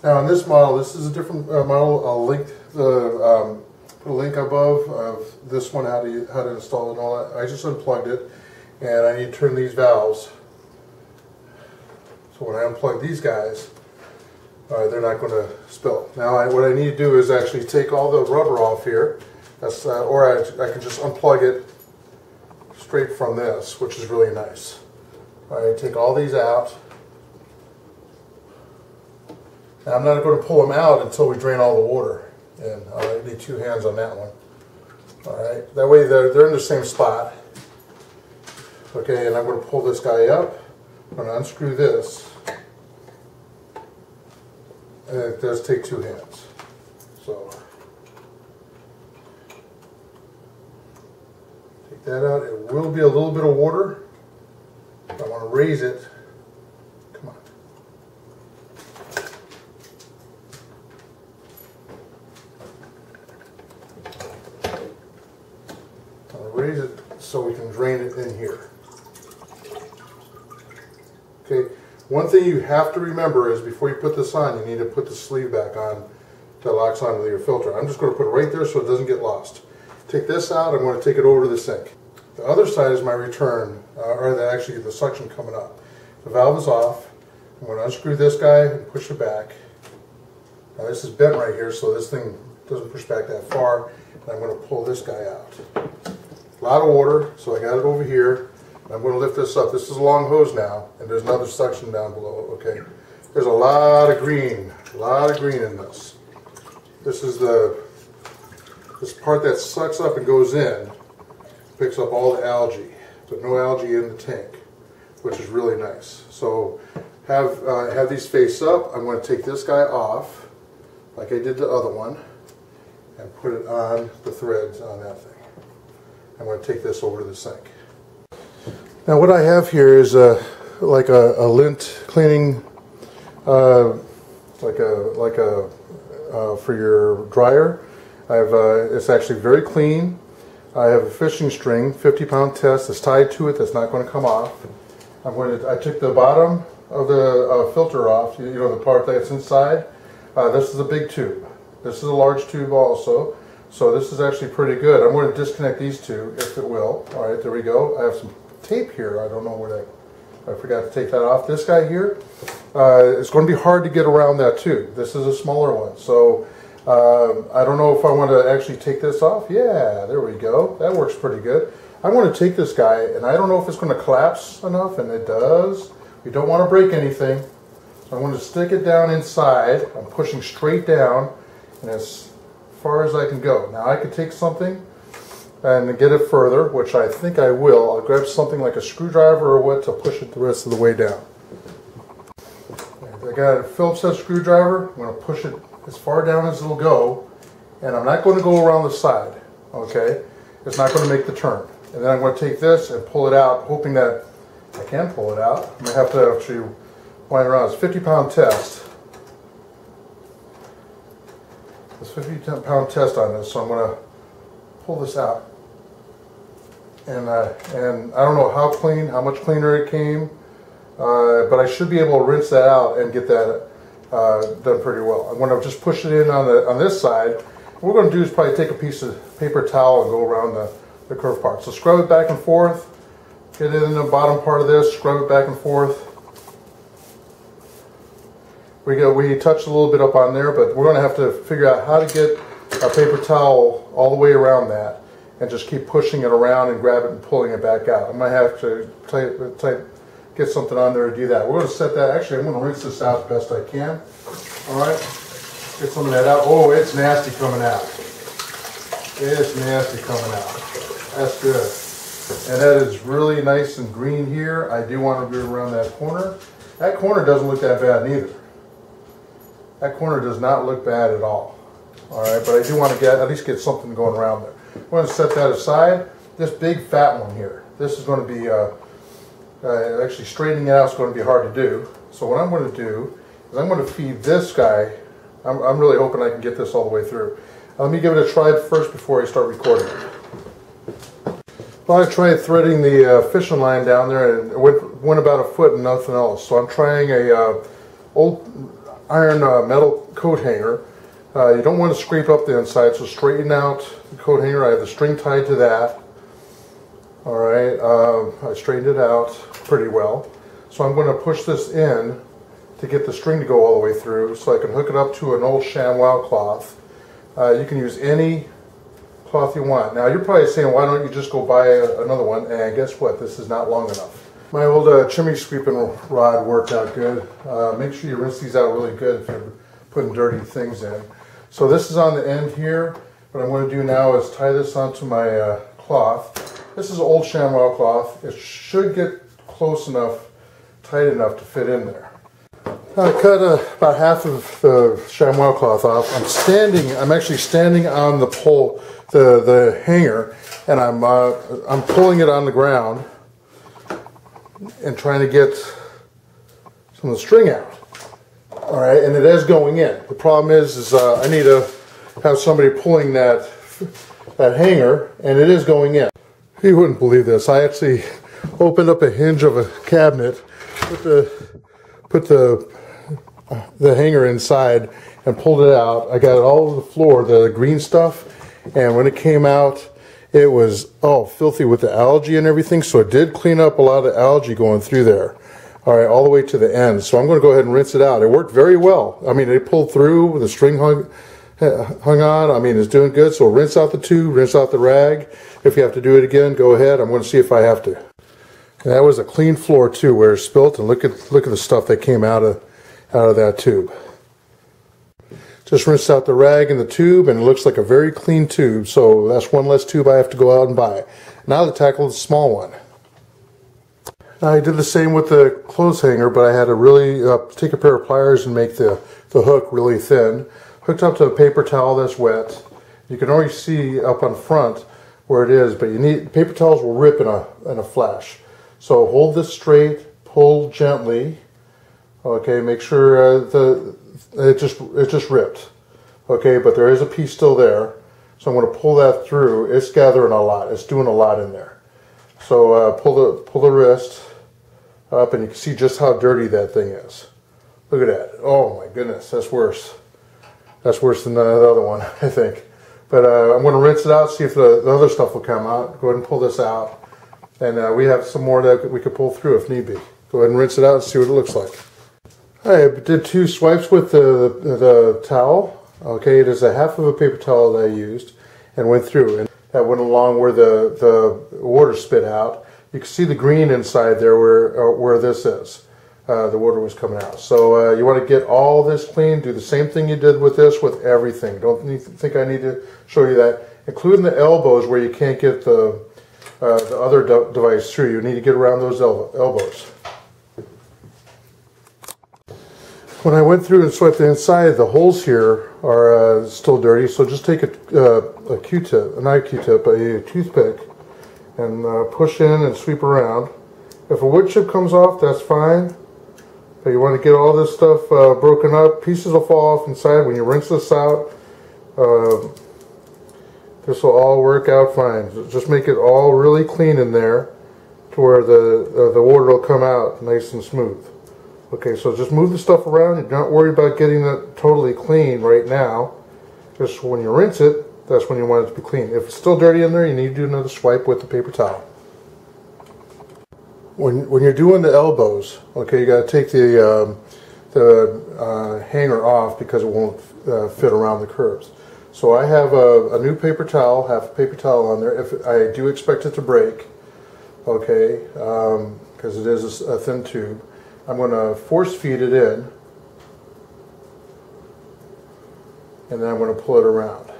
Now, in this model, this is a different model. I'll link the put a link above of this one, how to install it and all that. I just unplugged it, and I need to turn these valves. So when I unplug these guys, they're not going to spill. Now, what I need to do is actually take all the rubber off here. That's or I can just unplug it straight from this, which is really nice. All right, take all these out. Now, I'm not going to pull them out until we drain all the water. And I need 2 hands on that one. All right, that way they're in the same spot. Okay, and I'm going to pull this guy up. I'm going to unscrew this. And it does take 2 hands. So take that out. It will be a little bit of water. I want to raise it. Come on. Raise it so we can drain it in here. Okay, one thing you have to remember is before you put this on, you need to put the sleeve back on that locks onto your filter. I'm just going to put it right there so it doesn't get lost. Take this out, I'm going to take it over to the sink. The other side is my return, actually the suction coming up. The valve is off. I'm going to unscrew this guy and push it back. Now this is bent right here, so this thing doesn't push back that far. And I'm going to pull this guy out. A lot of water, so I got it over here. I'm going to lift this up. This is a long hose now, and there's another suction down below. Okay, there's a lot of green in this. This is this part that sucks up and goes in, picks up all the algae, but no algae in the tank, which is really nice. So have these face up. I'm going to take this guy off, like I did the other one, and put it on the threads on that thing. I'm going to take this over to the sink. Now what I have here is like a lint cleaning, for your dryer. It's actually very clean. I have a fishing string, 50-pound test that's tied to it. That's not going to come off. I took the bottom of the filter off. You know, the part that's inside. This is a big tube. This is a large tube also. So this is actually pretty good. I'm going to disconnect these two, if it will. All right, there we go. I have some tape here. I don't know where I forgot to take that off. This guy here, it's going to be hard to get around that tube. This is a smaller one. So I don't know if I want to actually take this off. Yeah, there we go. That works pretty good. I want to take this guy, and I don't know if it's going to collapse enough, and it does. We don't want to break anything. So I'm going to stick it down inside. I'm pushing straight down, and as far as I can go. Now I could take something and get it further, which I think I will. I'll grab something like a screwdriver or what to push it the rest of the way down. I got a Phillips head screwdriver. I'm going to push it as far down as it'll go, and I'm not going to go around the side. Okay, it's not going to make the turn. And then I'm going to take this and pull it out, hoping that I can pull it out. I'm going to have to actually wind it around. It's a 50-pound test. It's a 50-pound test on this, so I'm going to pull this out. And I don't know how much cleaner it came, but I should be able to rinse that out and get that done pretty well. I'm going to just push it in on this side. What we're going to do is probably take a piece of paper towel and go around the curved part. So scrub it back and forth, get it in the bottom part of this, scrub it back and forth. We touched a little bit up on there, but we're going to have to figure out how to get a paper towel all the way around that and just keep pushing it around and grab it and pulling it back out. I'm going to have to get something on there to do that. We're going to set that. Actually, I'm going to rinse this out the best I can. All right, get some of that out. Oh, it's nasty coming out. It's nasty coming out. That's good. And that is really nice and green here. I do want to go around that corner. That corner doesn't look that bad neither. That corner does not look bad at all. All right, but I do want to at least get something going around there. I'm going to set that aside. This big fat one here, this is going to be, actually straightening it out is going to be hard to do. So what I'm going to do is I'm going to feed this guy. I'm really hoping I can get this all the way through. Let me give it a try first before I start recording. Well, I tried threading the fishing line down there and it went about a foot and nothing else. So I'm trying iron metal coat hanger. You don't want to scrape up the inside, so straighten out the coat hanger. I have the string tied to that. All right, I straightened it out pretty well. So I'm going to push this in to get the string to go all the way through, so I can hook it up to an old ShamWow cloth. You can use any cloth you want. Now you're probably saying, why don't you just go buy another one? And guess what? This is not long enough. My old chimney sweeping rod worked out good. Make sure you rinse these out really good if you're putting dirty things in. So this is on the end here. What I'm going to do now is tie this onto my cloth. This is old ShamWow cloth. It should get close enough, tight enough to fit in there. I cut about half of the ShamWow cloth off. I'm actually standing on the pole, the hanger, and I'm pulling it on the ground and trying to get some of the string out. All right, and it is going in. The problem is I need to have somebody pulling that hanger, and it is going in. You wouldn't believe this. I actually opened up a hinge of a cabinet, put the hanger inside, and pulled it out. I got it all over the floor, the green stuff, and when it came out, it was all filthy with the algae and everything. So it did clean up a lot of algae going through there. All right, all the way to the end. So I'm going to go ahead and rinse it out. It worked very well. I mean, it pulled through, the string hung on. I mean, it's doing good. So rinse out the tube, rinse out the rag. If you have to do it again, go ahead. I'm going to see if I have to. And that was a clean floor too, where it spilt. And look at the stuff that came out of that tube. Just rinsed out the rag and the tube, and it looks like a very clean tube. So that's one less tube I have to go out and buy. Now to tackle the small one. I did the same with the clothes hanger, but I had to really take a pair of pliers and make the hook really thin. Hooked up to a paper towel that's wet. You can already see up on front where it is, but you need paper towels will rip in a flash. So hold this straight, pull gently. Okay, make sure it just ripped. Okay, but there is a piece still there, so I'm going to pull that through. It's gathering a lot. It's doing a lot in there. So pull the wrist up, and you can see just how dirty that thing is. Look at that. Oh my goodness, that's worse. That's worse than the other one, I think. But I'm going to rinse it out, see if the other stuff will come out. Go ahead and pull this out. And we have some more that we could pull through if need be. Go ahead and rinse it out and see what it looks like. I did 2 swipes with the towel. Okay, it is a half of a paper towel that I used and went through. And that went along where the water spit out. You can see the green inside there where this is. The water was coming out. So you want to get all this clean. Do the same thing you did with this with everything. Don't think I need to show you that. Including the elbows where you can't get the other device through. You need to get around those elbows. When I went through and swiped the inside, the holes here are still dirty, so just take a Q-tip, not a Q-tip, a toothpick, and push in and sweep around. If a wood chip comes off, that's fine, but you want to get all this stuff broken up. Pieces will fall off inside. When you rinse this out, this will all work out fine. Just make it all really clean in there to where the water will come out nice and smooth. Okay, so just move the stuff around. You're not worried about getting that totally clean right now. Just when you rinse it, that's when you want it to be clean. If it's still dirty in there, you need to do another swipe with the paper towel. When you're doing the elbows, okay, you got to take the hanger off because it won't fit around the curves. So I have a new paper towel, half a paper towel on there. If I do expect it to break, okay, because it is a thin tube. I'm going to force feed it in, and then I'm going to pull it around.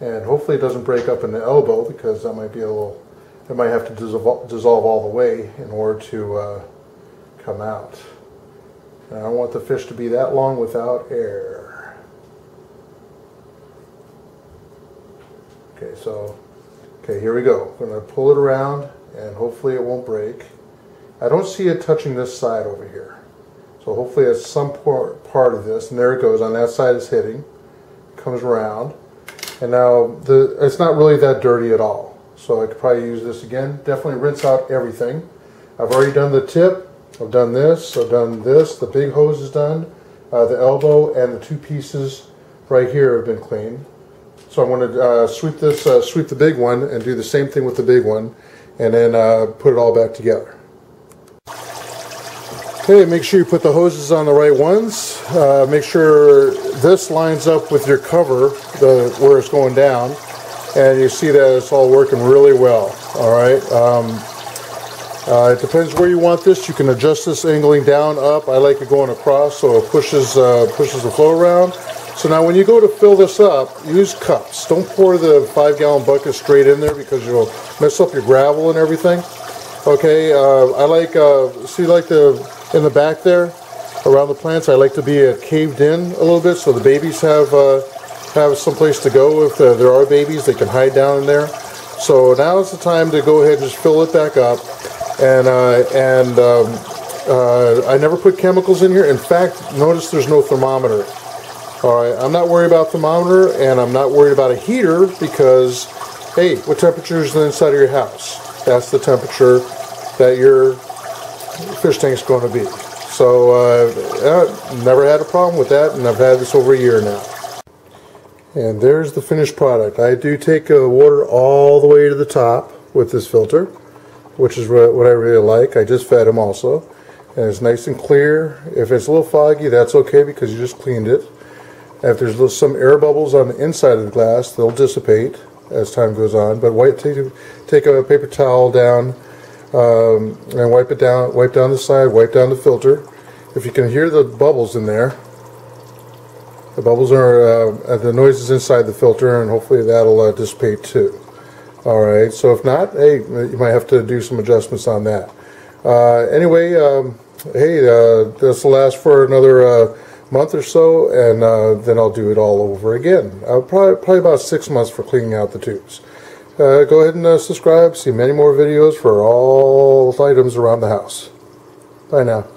And hopefully it doesn't break up in the elbow, because that might be a little, it might have to dissolve all the way in order to come out. And I don't want the fish to be that long without air. Okay, so, here we go. I'm going to pull it around, and hopefully it won't break. I don't see it touching this side over here. So hopefully it's some part of this, and there it goes. On that side it's hitting. It comes around. And now it's not really that dirty at all. So I could probably use this again. Definitely rinse out everything. I've already done the tip. I've done this, I've done this, the big hose is done, the elbow and the two pieces right here have been cleaned. So I'm going to sweep the big one and do the same thing with the big one, and then put it all back together. Okay, make sure you put the hoses on the right ones. Make sure this lines up with your cover, where it's going down, and you see that it's all working really well. All right. It depends where you want this. You can adjust this angling down, up. I like it going across, so it pushes the flow around. So now when you go to fill this up, use cups. Don't pour the 5-gallon bucket straight in there because you'll mess up your gravel and everything. Okay, I like, see like in the back there, around the plants, I like to be caved in a little bit so the babies have some place to go. If there are babies, they can hide down in there. So now is the time to go ahead and just fill it back up. And I never put chemicals in here. In fact, notice there's no thermometer. Alright, I'm not worried about thermometer, and I'm not worried about a heater because, hey, what temperature is the inside of your house? That's the temperature that your fish tank's going to be. So, never had a problem with that, and I've had this over a year now. And there's the finished product. I do take water all the way to the top with this filter, which is what I really like. I just fed him also, and it's nice and clear. If it's a little foggy, that's okay because you just cleaned it. If there's some air bubbles on the inside of the glass, they'll dissipate as time goes on. But take a paper towel down and wipe down the side, wipe down the filter. If you can hear the bubbles in there, the bubbles are the noises inside the filter, and hopefully that'll dissipate too. Alright, so if not, hey, you might have to do some adjustments on that. Anyway, hey, this will last for another month or so, and then I'll do it all over again. Probably about 6 months for cleaning out the tubes. Go ahead and subscribe, see many more videos for all items around the house. Bye now.